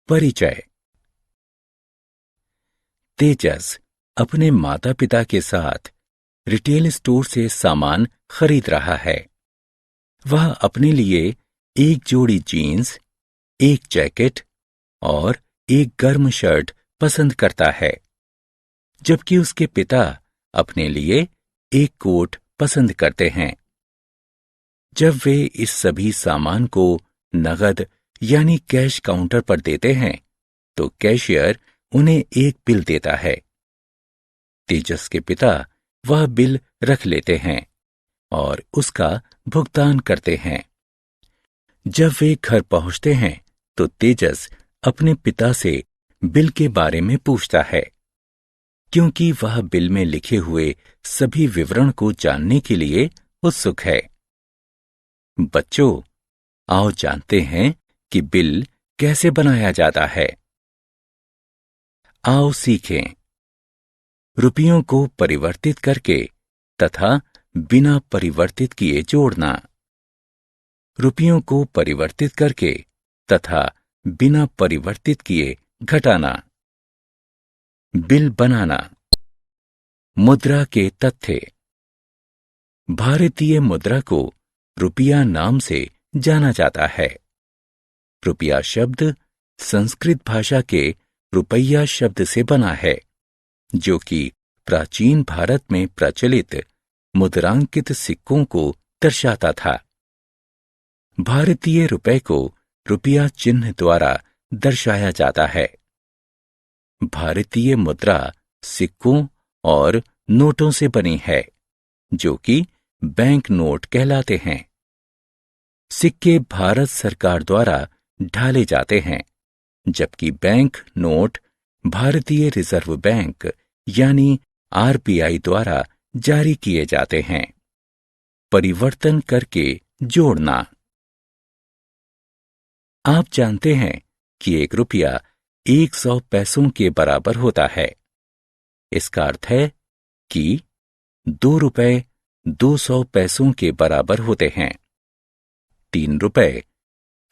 परिचय। तेजस अपने माता पिता के साथ रिटेल स्टोर से सामान खरीद रहा है। वह अपने लिए एक जोड़ी जीन्स, एक जैकेट और एक गर्म शर्ट पसंद करता है, जबकि उसके पिता अपने लिए एक कोट पसंद करते हैं। जब वे इस सभी सामान को नगद यानी कैश काउंटर पर देते हैं, तो कैशियर उन्हें एक बिल देता है। तेजस के पिता वह बिल रख लेते हैं और उसका भुगतान करते हैं। जब वे घर पहुंचते हैं, तो तेजस अपने पिता से बिल के बारे में पूछता है, क्योंकि वह बिल में लिखे हुए सभी विवरण को जानने के लिए उत्सुक है। बच्चों, आओ जानते हैं कि बिल कैसे बनाया जाता है। आओ सीखें। रुपयों को परिवर्तित करके तथा बिना परिवर्तित किए जोड़ना। रुपयों को परिवर्तित करके तथा बिना परिवर्तित किए घटाना। बिल बनाना। मुद्रा के तथ्य। भारतीय मुद्रा को रुपया नाम से जाना जाता है। रुपया शब्द संस्कृत भाषा के रुपया शब्द से बना है, जो कि प्राचीन भारत में प्रचलित मुद्रांकित सिक्कों को दर्शाता था। भारतीय रुपये को रुपया चिन्ह द्वारा दर्शाया जाता है। भारतीय मुद्रा सिक्कों और नोटों से बनी है, जो कि बैंक नोट कहलाते हैं। सिक्के भारत सरकार द्वारा ढाले जाते हैं, जबकि बैंक नोट भारतीय रिजर्व बैंक यानी आरबीआई द्वारा जारी किए जाते हैं। परिवर्तन करके जोड़ना। आप जानते हैं कि 1 रुपया 100 पैसों के बराबर होता है। इसका अर्थ है कि 2 रुपए 200 पैसों के बराबर होते हैं। 3 रुपए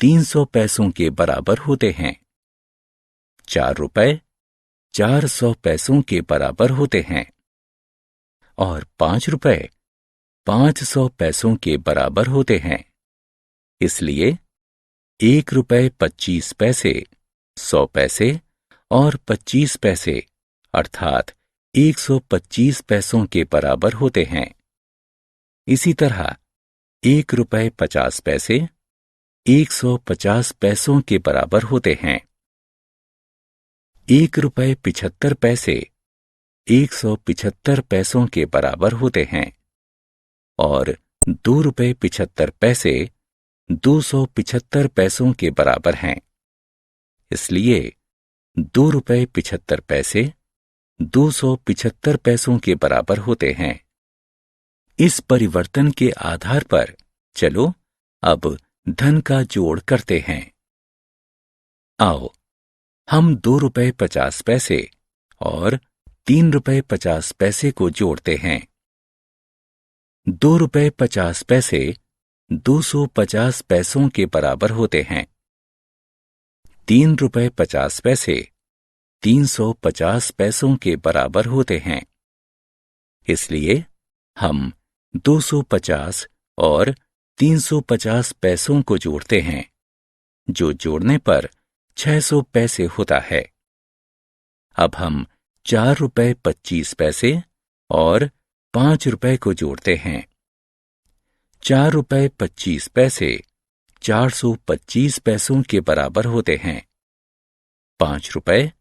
300 पैसों के बराबर होते हैं। 4 रुपए 400 पैसों के बराबर होते हैं और 5 रुपए 500 पैसों के बराबर होते हैं। इसलिए 1 रुपए 25 पैसे, 100 पैसे और 25 पैसे अर्थात 125 पैसों के बराबर होते हैं। इसी तरह 1 रुपए 50 पैसे 150 पैसों के बराबर होते हैं। 1 रुपए 75 पैसे 175 पैसों के बराबर होते हैं और 2 रुपए 75 पैसे 275 पैसों के बराबर हैं। इसलिए 2 रुपए 75 पैसे 275 पैसों के बराबर होते हैं। इस परिवर्तन के आधार पर चलो अब धन का जोड़ करते हैं। आओ हम 2 रुपए 50 पैसे और 3 रुपए 50 पैसे को जोड़ते हैं। 2 रुपए 50 पैसे 250 पैसों के बराबर होते हैं। 3 रुपए 50 पैसे 350 पैसों के बराबर होते हैं। इसलिए हम 250 और 350 पैसों को जोड़ते हैं, जो जोड़ने पर 600 पैसे होता है। अब हम 4 रुपए 25 पैसे और 5 रुपए को जोड़ते हैं। 4 रुपए 25 पैसे 425 पैसों के बराबर होते हैं। 5 रुपए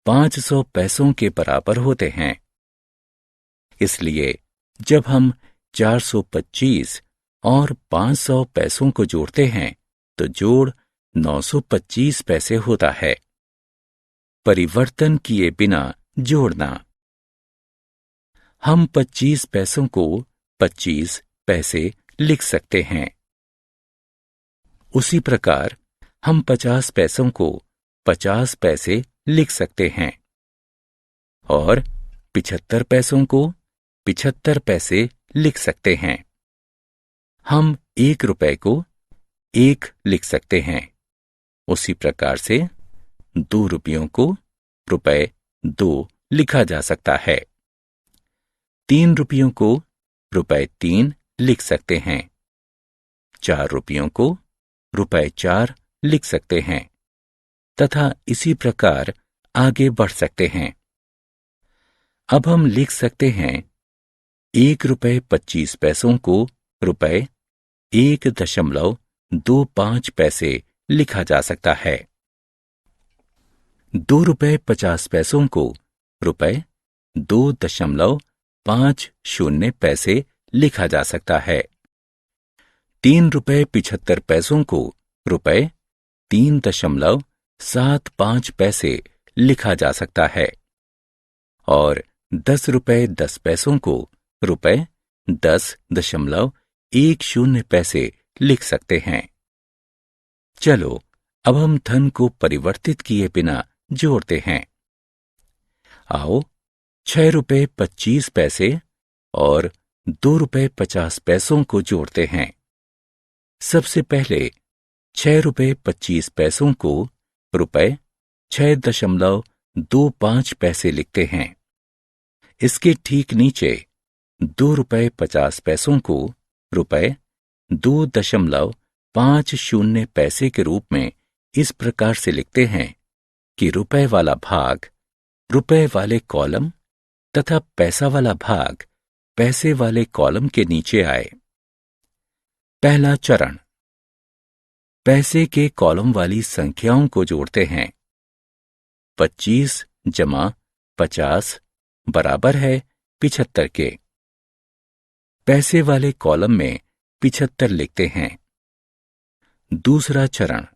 500 पैसों के बराबर होते हैं। इसलिए जब हम 425 और 500 पैसों को जोड़ते हैं, तो जोड़ 925 पैसे होता है। परिवर्तन किए बिना जोड़ना। हम 25 पैसों को 25 पैसे लिख सकते हैं। उसी प्रकार हम 50 पैसों को 50 पैसे लिख सकते हैं और 75 पैसों को 75 पैसे लिख सकते हैं। हम 1 रुपए को 1 लिख सकते हैं। उसी प्रकार से ₹2 को ₹2 लिखा जा सकता है। ₹3 को ₹3 लिख सकते हैं। ₹4 को ₹4 लिख सकते हैं तथा इसी प्रकार आगे बढ़ सकते हैं। अब हम लिख सकते हैं ₹1.25 को ₹1.25 लिखा जा सकता है। ₹2.50 को ₹2.50 लिखा जा सकता है। ₹3.75 को ₹3.75 लिखा जा सकता है और ₹10.10 को ₹10.10 लिख सकते हैं। चलो अब हम धन को परिवर्तित किए बिना जोड़ते हैं। आओ ₹6.25 और ₹2.50 को जोड़ते हैं। सबसे पहले ₹6.25 को ₹6.25 लिखते हैं। इसके ठीक नीचे ₹2.50 को ₹2.50 के रूप में इस प्रकार से लिखते हैं कि रुपए वाला भाग रुपए वाले कॉलम तथा पैसा वाला भाग पैसे वाले कॉलम के नीचे आए। पहला चरण, पैसे के कॉलम वाली संख्याओं को जोड़ते हैं। 25 जमा 50 बराबर है 75 के। पैसे वाले कॉलम में 75 लिखते हैं। दूसरा चरण,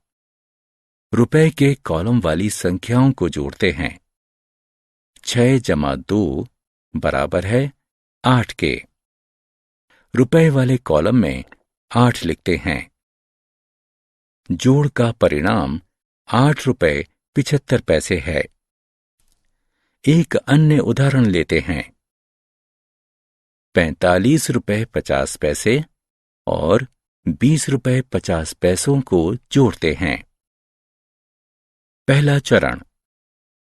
रुपए के कॉलम वाली संख्याओं को जोड़ते हैं। 6 जमा 2 बराबर है 8 के। रुपए वाले कॉलम में 8 लिखते हैं। जोड़ का परिणाम ₹8.75 है। एक अन्य उदाहरण लेते हैं। ₹45.50 और ₹20.50 को जोड़ते हैं। पहला चरण,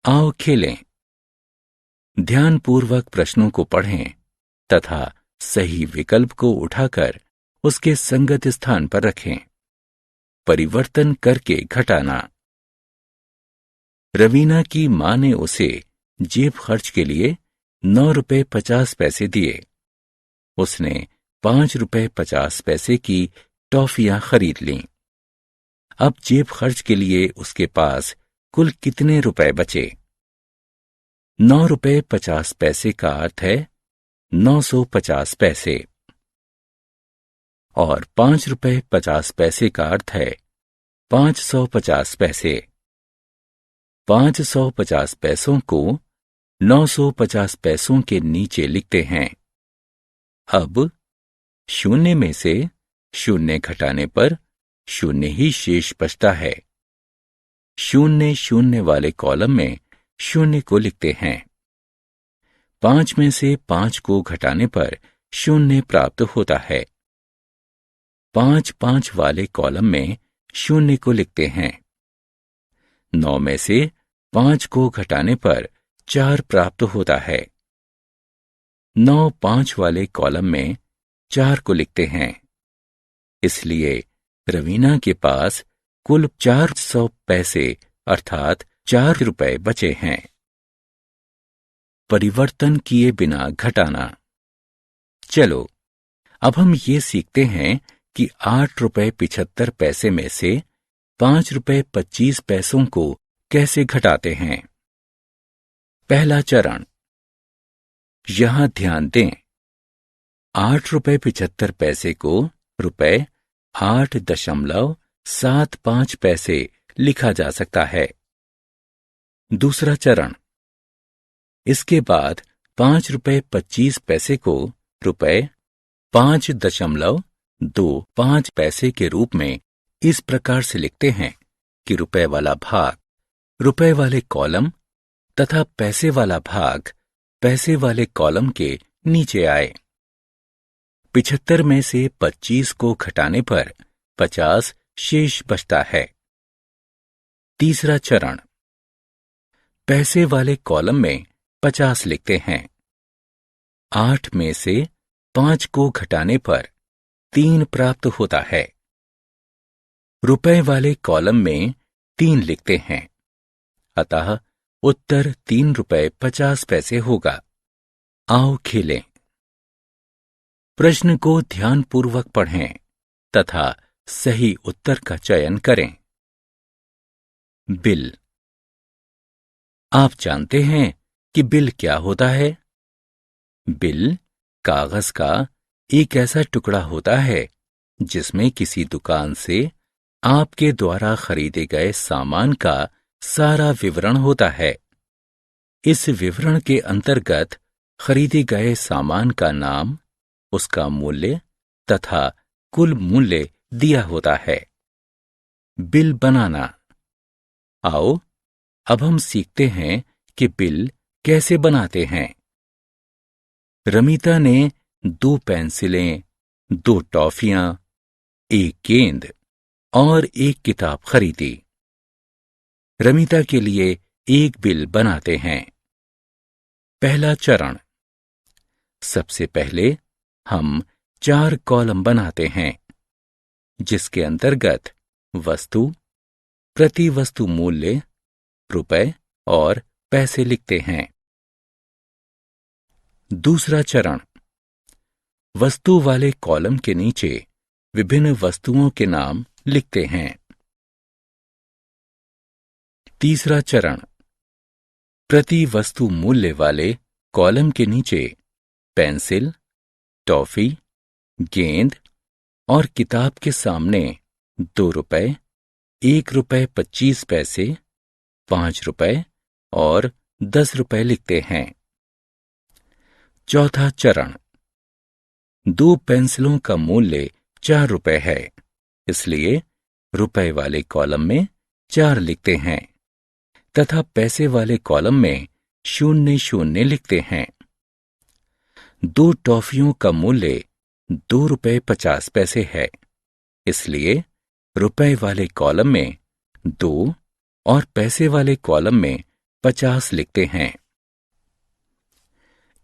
आओ खेलें। ध्यानपूर्वक प्रश्नों को पढ़ें तथा सही विकल्प को उठाकर उसके संगत स्थान पर रखें। परिवर्तन करके घटाना। रवीना की मां ने उसे जेब खर्च के लिए ₹9.50 दिए। उसने ₹5.50 की टॉफियां खरीद लीं। अब जेब खर्च के लिए उसके पास कुल कितने रुपए बचे? ₹9.50 का अर्थ है 950 पैसे और ₹5.50 का अर्थ है 550 पैसे। 550 पैसों को 950 पैसों के नीचे लिखते हैं। अब शून्य में से शून्य घटाने पर शून्य ही शेष बचता है। शून्य शून्य वाले कॉलम में शून्य को लिखते हैं। 5 में से 5 को घटाने पर शून्य प्राप्त होता है। 5 वाले कॉलम में शून्य को लिखते हैं। 9 में से 5 को घटाने पर 4 प्राप्त होता है। 9 वाले कॉलम में 4 को लिखते हैं। इसलिए रवीना के पास कुल 400 पैसे अर्थात ₹4 बचे हैं। परिवर्तन किए बिना घटाना। चलो अब हम ये सीखते हैं कि ₹8.75 में से ₹5.25 को कैसे घटाते हैं। पहला चरण, यहां ध्यान दें। ₹8.75 को ₹8.75 लिखा जा सकता है। दूसरा चरण, इसके बाद ₹5.25 को ₹5.25 के रूप में इस प्रकार से लिखते हैं कि रुपए वाला भाग रुपए वाले कॉलम तथा पैसे वाला भाग पैसे वाले कॉलम के नीचे आए। 75 में से 25 को घटाने पर 50 शेष बचता है। तीसरा चरण, पैसे वाले कॉलम में 50 लिखते हैं। 8 में से 5 को घटाने पर 3 प्राप्त होता है। रुपए वाले कॉलम में 3 लिखते हैं, अतः उत्तर 3 रुपए 50 पैसे होगा। आओ खेलें। प्रश्न को ध्यानपूर्वक पढ़ें तथा सही उत्तर का चयन करें। बिल। आप जानते हैं कि बिल क्या होता है? बिल कागज का एक ऐसा टुकड़ा होता है जिसमें किसी दुकान से आपके द्वारा खरीदे गए सामान का सारा विवरण होता है। इस विवरण के अंतर्गत खरीदे गए सामान का नाम, उसका मूल्य तथा कुल मूल्य दिया होता है। बिल बनाना। आओ अब हम सीखते हैं कि बिल कैसे बनाते हैं। रमीता ने 2 पेंसिलें, 2 टॉफियां, 1 गेंद और 1 किताब खरीदी। रमीता के लिए एक बिल बनाते हैं। पहला चरण। सबसे पहले हम 4 कॉलम बनाते हैं, जिसके अंतर्गत वस्तु, प्रति वस्तु मूल्य, रुपए और पैसे लिखते हैं। दूसरा चरण। वस्तु वाले कॉलम के नीचे विभिन्न वस्तुओं के नाम लिखते हैं। तीसरा चरण। प्रति वस्तु मूल्य वाले कॉलम के नीचे पेंसिल, टॉफी, गेंद और किताब के सामने 2 रुपए, 1 रुपए 25 पैसे, 5 रुपए और 10 रुपए लिखते हैं। चौथा चरण। 2 पेंसिलों का मूल्य 4 रुपए है, इसलिए रुपए वाले कॉलम में 4 लिखते हैं तथा पैसे वाले कॉलम में 0 लिखते हैं। 2 टॉफियों का मूल्य 2 रुपए 50 पैसे है, इसलिए रुपए वाले कॉलम में 2 और पैसे वाले कॉलम में 50 लिखते हैं।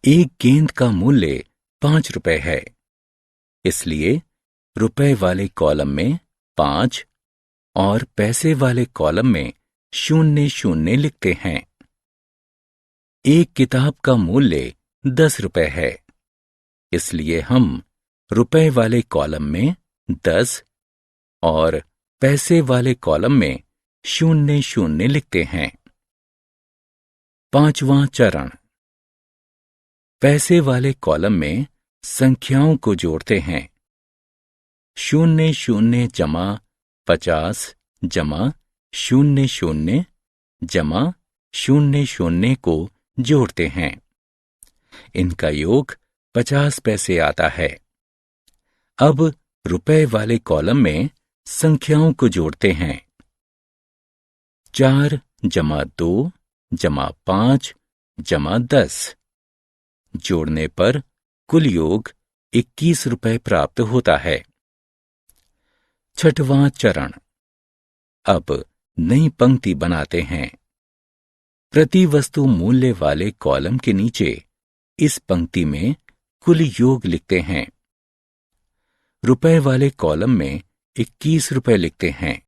1 गेंद का मूल्य 5 रुपए है, इसलिए रुपए वाले कॉलम में 5 और पैसे वाले कॉलम में 0 लिखते हैं। 1 किताब का मूल्य 10 रुपए है, इसलिए हम रुपए वाले कॉलम में 10 और पैसे वाले कॉलम में 0 लिखते हैं। पांचवां चरण। पैसे वाले कॉलम में संख्याओं को जोड़ते हैं। 00 जमा 50 जमा 00 जमा 00 को जोड़ते हैं। इनका योग 50 पैसे आता है। अब रुपए वाले कॉलम में संख्याओं को जोड़ते हैं। 4 जमा 2 जमा 5 जमा 10। जोड़ने पर कुल योग 21 रुपए प्राप्त होता है। छठवां चरण। अब नई पंक्ति बनाते हैं। प्रति वस्तु मूल्य वाले कॉलम के नीचे इस पंक्ति में कुल योग लिखते हैं। रुपए वाले कॉलम में 21 रुपए लिखते हैं।